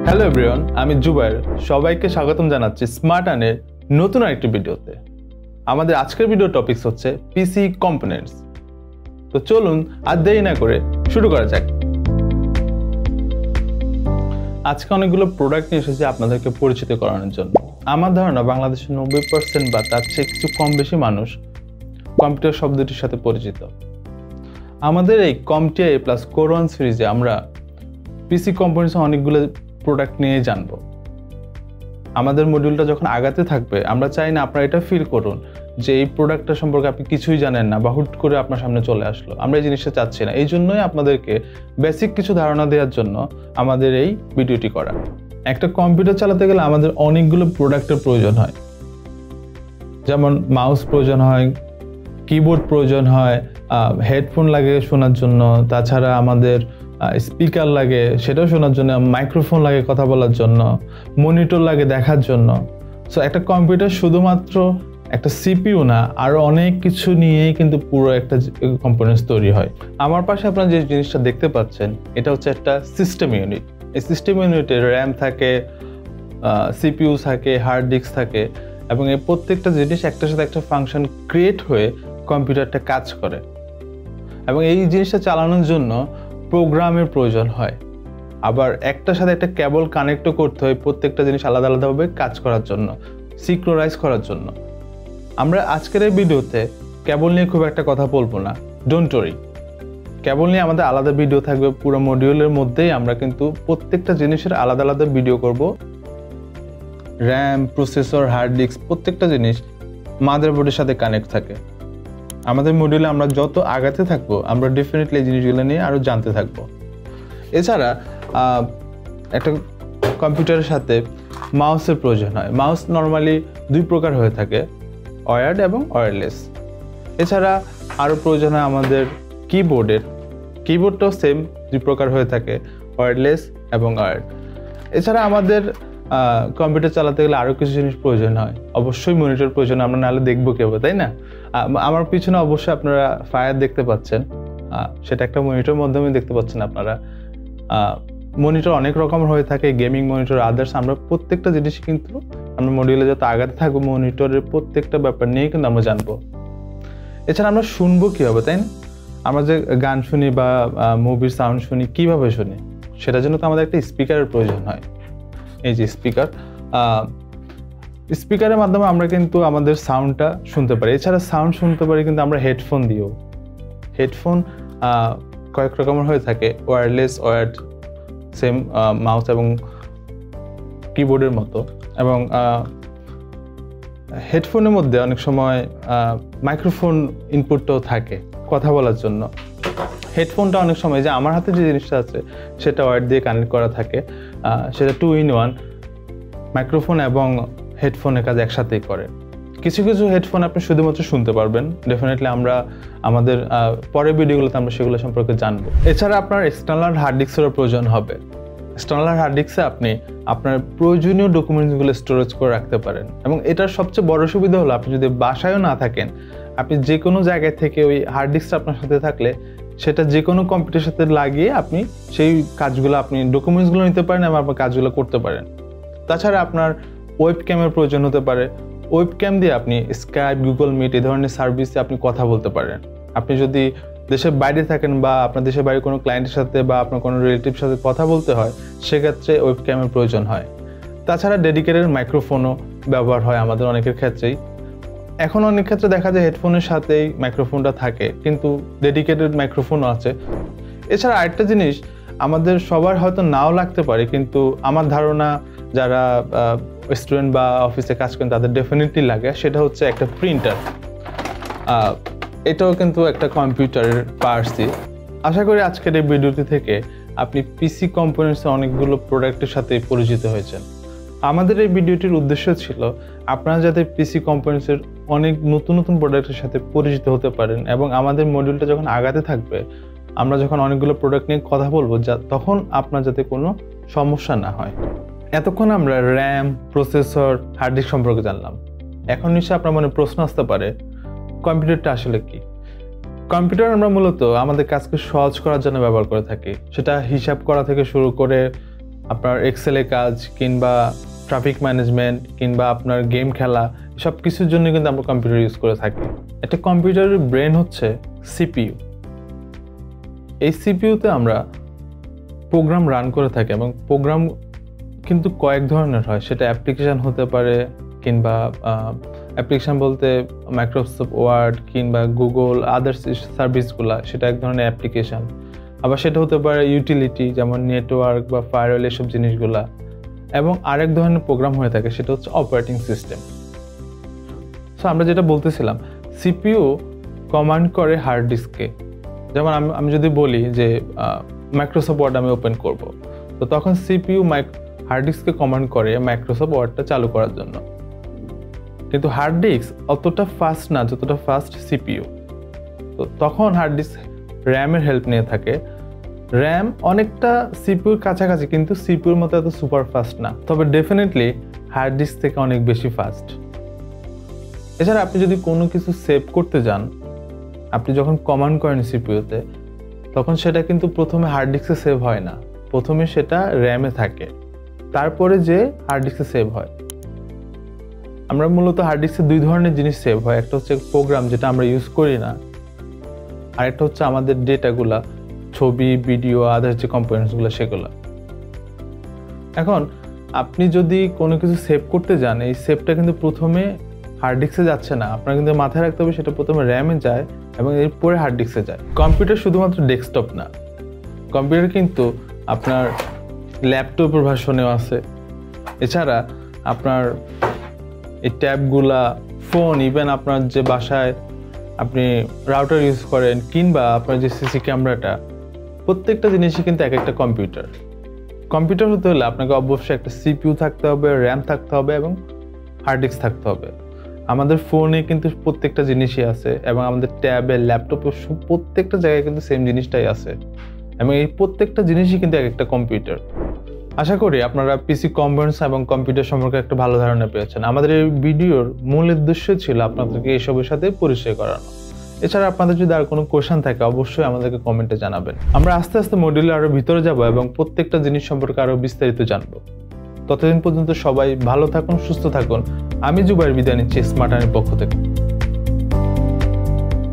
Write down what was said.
Hello everyone, আমি জুবায়ের। সবাইকে স্বাগতম জানাচ্ছি স্মার্ট আর্নের নতুন আরেকটি ভিডিওতে। আমাদের আজকের ভিডিও টপিকস হচ্ছে পিসি কম্পোনেন্টস। তো চলুন আর দেরি না করে শুরু করা যাক। আজকে অনেকগুলো প্রোডাক্ট নিয়ে এসেছি আপনাদেরকে পরিচিত করানোর জন্য। আমার ধারণা বাংলাদেশের 90% বা তার চেয়ে কিছু কম বেশি মানুষ কম্পিউটার শব্দটির সাথে পরিচিত। আমাদের এই কমটিআই প্লাস কোর 1 সিরিজে আমরা পিসি কম্পোনেন্টস অনেকগুলো প্রোডাক্ট নিয়ে জানবো। আমাদের মডিউলটা যখন আগাতে থাকবে, আমরা চাই না আপনারা এটা ফিল করুন যে এই প্রোডাক্টটা সম্পর্কে আপনি কিছুই জানেন না বা হুট করে আপনার সামনে চলে আসলো। আমরা এই জিনিসটা চাচ্ছি না। এই জন্যই আপনাদেরকে বেসিক কিছু ধারণা দেওয়ার জন্য আমাদের এই ভিডিওটি করা। একটা কম্পিউটার চালাতে গেলে আমাদের অনেকগুলো প্রোডাক্টের প্রয়োজন হয়, যেমন মাউস প্রয়োজন হয়, কিবোর্ড প্রয়োজন হয়, হেডফোন লাগে শোনার জন্য, তাছাড়া আমাদের স্পিকার লাগে সেটাও শোনার জন্য, মাইক্রোফোন লাগে কথা বলার জন্য, মনিটর লাগে দেখার জন্য। সো একটা কম্পিউটার শুধুমাত্র একটা সিপিইউ না, আরও অনেক কিছু নিয়েই কিন্তু পুরো একটা কম্পোনেন্টস তৈরি হয়। আমার পাশে আপনারা যে জিনিসটা দেখতে পাচ্ছেন, এটা হচ্ছে একটা সিস্টেম ইউনিট। এই সিস্টেম ইউনিটে র্যাম থাকে, সিপিইউ থাকে, হার্ড ডিস্ক থাকে, এবং এই প্রত্যেকটা জিনিস একটার সাথে একটা ফাংশন ক্রিয়েট হয়ে কম্পিউটারটা কাজ করে। এবং এই জিনিসটা চালানোর জন্য প্রোগ্রামের প্রয়োজন হয়, আবার একটার সাথে একটা কেবল কানেক্টও করতে হয় প্রত্যেকটা জিনিস আলাদা আলাদাভাবে কাজ করার জন্য, সিক্রোনাইজ করার জন্য। আমরা আজকের এই ভিডিওতে কেবল নিয়ে খুব একটা কথা বলবো না, ডোন্ট ওয়ারি। কেবল নিয়ে আমাদের আলাদা ভিডিও থাকবে। পুরো মডিউলের মধ্যেই আমরা কিন্তু প্রত্যেকটা জিনিসের আলাদা আলাদা ভিডিও করব। র্যাম, প্রসেসর, হার্ড ডিস্ক প্রত্যেকটা জিনিস মাদারবোর্ডের সাথে কানেক্ট থাকে। আমাদের মডিউলে আমরা যত আগাতে থাকবো, আমরা ডেফিনেটলি এই জিনিসগুলো নিয়ে আরও জানতে থাকবো। এছাড়া একটা কম্পিউটারের সাথে মাউসের প্রয়োজন হয়। মাউস নর্মালি দুই প্রকার হয়ে থাকে, ওয়্যার্ড এবং ওয়্যারলেস। এছাড়া আরও প্রয়োজন হয় আমাদের কিবোর্ডের। কিবোর্ডটাও সেম দুই প্রকার হয়ে থাকে, ওয়্যারলেস এবং ওয়্যার্ড। এছাড়া আমাদের কম্পিউটার চালাতে গেলে আরও কিছু জিনিস প্রয়োজন হয়। অবশ্যই মনিটর প্রয়োজন, আমরা নাহলে দেখবো কেউ, তাই না? আমার পিছনে অবশ্যই আপনারা ফায়ার দেখতে পাচ্ছেন, সেটা একটা মনিটরের মাধ্যমে দেখতে পাচ্ছেন আপনারা। মনিটর অনেক রকমের হয়ে থাকে, গেমিং মনিটর, আদার্স। আমরা প্রত্যেকটা জিনিস কিন্তু আমরা মডিউলে যত আগাতে থাকবো, মনিটরের প্রত্যেকটা ব্যাপার নিয়ে কিন্তু আমরা জানবো। এছাড়া আমরা শুনবো কীভাবে, তাই না? আমরা যে গান শুনি বা মুভির সাউন্ড শুনি, কীভাবে শুনি, সেটার জন্য তো আমাদের একটা স্পিকারের প্রয়োজন হয়। এই যে স্পিকারের মাধ্যমে আমরা কিন্তু আমাদের সাউন্ডটা শুনতে পারি। এছাড়া সাউন্ড শুনতে পারি কিন্তু আমরা হেডফোন দিয়েও। হেডফোন কয়েক রকমের হয়ে থাকে, ওয়্যারলেস, ওয়্যার্ড, সেম মাউস এবং কিবোর্ডের মতো। এবং হেডফোনের মধ্যে অনেক সময় মাইক্রোফোন ইনপুটটাও থাকে কথা বলার জন্য। হেডফোনটা অনেক সময়, যে আমার হাতে যে জিনিসটা আছে সেটা ওয়্যার্ড দিয়ে কানেক্ট করা থাকে, সেটা 2 in 1, মাইক্রোফোন এবং হেডফোনের কাজ একসাথেই করে। কিছু কিছু হেডফোন আপনি শুধুমাত্র শুনতে পারবেন। ডেফিনেটলি আমরা আমাদের পরের ভিডিওগুলোতে আমরা সেগুলো সম্পর্কে জানবো। এছাড়া আপনার এক্সটার্নাল হার্ড ডিস্কেরও প্রয়োজন হবে। এক্সটার্নাল হার্ড ডিস্কে আপনি আপনার প্রয়োজনীয় ডকুমেন্টসগুলো স্টোরেজ করে রাখতে পারেন। এবং এটার সবচেয়ে বড় সুবিধা হলো, আপনি যদি বাসায়ও না থাকেন, আপনি যে কোনো জায়গায় থেকে ওই হার্ড ডিস্কটা আপনার সাথে থাকলে সেটা যে কোনো কম্পিউটারের সাথে লাগিয়ে আপনি সেই কাজগুলো, আপনি ডকুমেন্টসগুলো নিতে পারেন এবং আপনার কাজগুলো করতে পারেন। তাছাড়া আপনার ওয়েব ক্যামের প্রয়োজন হতে পারে। ওয়েব ক্যাম দিয়ে আপনি স্কাইপ, গুগল মিট এই ধরনের সার্ভিসে আপনি কথা বলতে পারেন। আপনি যদি দেশের বাইরে থাকেন বা আপনার দেশের বাইরে কোনো ক্লায়েন্টের সাথে বা আপনার কোনো রিলেটিভের সাথে কথা বলতে হয়, সেক্ষেত্রে ওয়েব ক্যামের প্রয়োজন হয়। তাছাড়া ডেডিকেটেড মাইক্রোফোনও ব্যবহার হয় আমাদের অনেকের ক্ষেত্রেই। এখন অনেক ক্ষেত্রে দেখা যায় হেডফোনের সাথেই মাইক্রোফোনটা থাকে, কিন্তু ডেডিকেটেড মাইক্রোফোনও আছে। এছাড়া আরেকটা জিনিস আমাদের সবার হয়তো নাও লাগতে পারে, কিন্তু আমার ধারণা যারা স্টুডেন্ট বা অফিসে কাজ করেন তাদের ডেফিনেটলি লাগে, সেটা হচ্ছে একটা প্রিন্টার। এটাও কিন্তু একটা কম্পিউটারের পার্টসই। আশা করি আজকের এই ভিডিওটি থেকে আপনি পিসি কম্পোনেন্টসের অনেকগুলো প্রোডাক্টের সাথে পরিচিত হয়েছেন। আমাদের এই ভিডিওটির উদ্দেশ্য ছিল আপনারা যাতে পিসি কম্পোনেন্টসের অনেক নতুন নতুন প্রোডাক্টের সাথে পরিচিত হতে পারেন, এবং আমাদের মডিউলটা যখন আগাতে থাকবে, আমরা যখন অনেকগুলো প্রোডাক্ট নিয়ে কথা বলবো, তখন আপনার যাতে কোনো সমস্যা না হয়। এতক্ষণ আমরা র্যাম, প্রসেসর, হার্ড ডিস্ক সম্পর্কে জানলাম। এখন নিশ্চয়ই আপনার মনে প্রশ্ন আসতে পারে, কম্পিউটারটা আসলে কি? কম্পিউটার আমরা মূলত আমাদের কাজকে সহজ করার জন্য ব্যবহার করে থাকি। সেটা হিসাব করা থেকে শুরু করে আপনার এক্সেলের কাজ কিংবা ট্রাফিক ম্যানেজমেন্ট কিংবা আপনার গেম খেলা সব কিছুর জন্য কিন্তু আমরা কম্পিউটার ইউজ করে থাকি। একটা কম্পিউটারের ব্রেন হচ্ছে সিপিইউ। এই সিপিইউতে আমরা প্রোগ্রাম রান করে থাকি এবং প্রোগ্রাম কিন্তু কয়েক ধরনের হয়, সেটা অ্যাপ্লিকেশান হতে পারে কিংবা অ্যাপ্লিকেশান বলতে মাইক্রোসফট ওয়ার্ড কিংবা গুগল আদার্স সার্ভিসগুলো, সেটা এক ধরনের অ্যাপ্লিকেশান। আবার সেটা হতে পারে ইউটিলিটি যেমন নেটওয়ার্ক বা ফায়ারওয়েল এসব জিনিসগুলা। এবং আরেক ধরনের প্রোগ্রাম হয়ে থাকে সেটা হচ্ছে অপারেটিং সিস্টেম। সো আমরা যেটা বলতেছিলাম, সিপিইউ কমান্ড করে হার্ড ডিস্কে। যেমন আমি যদি বলি যে মাইক্রোসফট ওয়ার্ড আমি ওপেন করব, তো তখন সিপিইউ হার্ড ডিস্কে কমান্ড করে মাইক্রোসফট ওয়ার্ডটা চালু করার জন্য। কিন্তু হার্ড ডিস্ক অতটা ফাস্ট না যতটা ফাস্ট সিপিইউ। তো তখন হার্ড ডিস্ক র্যামের হেল্প নিয়ে থাকে। র্যাম অনেকটা সিপিইউর কাছাকাছি, কিন্তু সিপিইউর মতো এত সুপার ফাস্ট না, তবে ডেফিনেটলি হার্ড ডিস্ক থেকে অনেক বেশি ফাস্ট। এছাড়া আপনি যদি কোনো কিছু সেভ করতে যান, আপনি যখন কমান্ড করেন সিপিইউতে, তখন সেটা কিন্তু প্রথমে হার্ড ডিস্কে সেভ হয় না, প্রথমে সেটা র্যামে থাকে, তারপরে যে হার্ড ডিস্কে সেভ হয়। আমরা মূলত হার্ড ডিস্কে দুই ধরনের জিনিস সেভ হয়, একটা হচ্ছে প্রোগ্রাম যেটা আমরা ইউজ করি না, আর একটা হচ্ছে আমাদের ডেটাগুলা, ছবি ভিডিও আদার্স যে কম্পোনেন্টসগুলো সেগুলো। এখন আপনি যদি কোনো কিছু সেভ করতে যান, এই সেভটা কিন্তু প্রথমে হার্ড ডিস্কে যাচ্ছে না, আপনার কিন্তু মাথায় রাখতে হবে সেটা প্রথমে র্যামে যায় এবং এরপরে হার্ড ডিস্কে যায়। কম্পিউটার শুধুমাত্র ডেস্কটপ না, কম্পিউটার কিন্তু আপনার ল্যাপটপের ভার্সনেও আছে। এছাড়া আপনার এই ট্যাবগুলা, ফোন, ইভেন আপনার যে বাসায় আপনি রাউটার ইউজ করেন কিংবা আপনার যে সিসি ক্যামেরাটা, প্রত্যেকটা জিনিসই কিন্তু এক একটা কম্পিউটার। কম্পিউটার হতে হলে আপনাকে অবশ্যই একটা সিপিইউ থাকতে হবে, র্যাম থাকতে হবে এবং হার্ড ডিস্ক থাকতে হবে। আমাদের ফোনে কিন্তু প্রত্যেকটা জিনিসই আছে এবং আমাদের ট্যাবে, ল্যাপটপে প্রত্যেকটা জায়গায় কিন্তু সেম জিনিসটাই আছে এবং এই প্রত্যেকটা জিনিসই কিন্তু এক একটা কম্পিউটার। আশা করি আপনারা পিসি কম্পোনেন্টস এবং কম্পিউটার সম্পর্কে একটা ভালো ধারণা পেয়েছেন। আমাদের এই ভিডিওর মূল উদ্দেশ্য ছিল আপনাদেরকে এইসবের সাথে পরিচয় করানো। এছাড়া আপনাদের যদি আর কোনো কোয়েশ্চেন থাকে অবশ্যই আমাদেরকে কমেন্টে জানাবেন। আমরা আস্তে আস্তে মডিউলে আরও ভিতরে যাব এবং প্রত্যেকটা জিনিস সম্পর্কে আরও বিস্তারিত জানবো। ততদিন পর্যন্ত সবাই ভালো থাকুন, সুস্থ থাকুন। আমি জুবাইর বিদায় নিচ্ছি স্মার্ট আর্নির পক্ষ থেকে।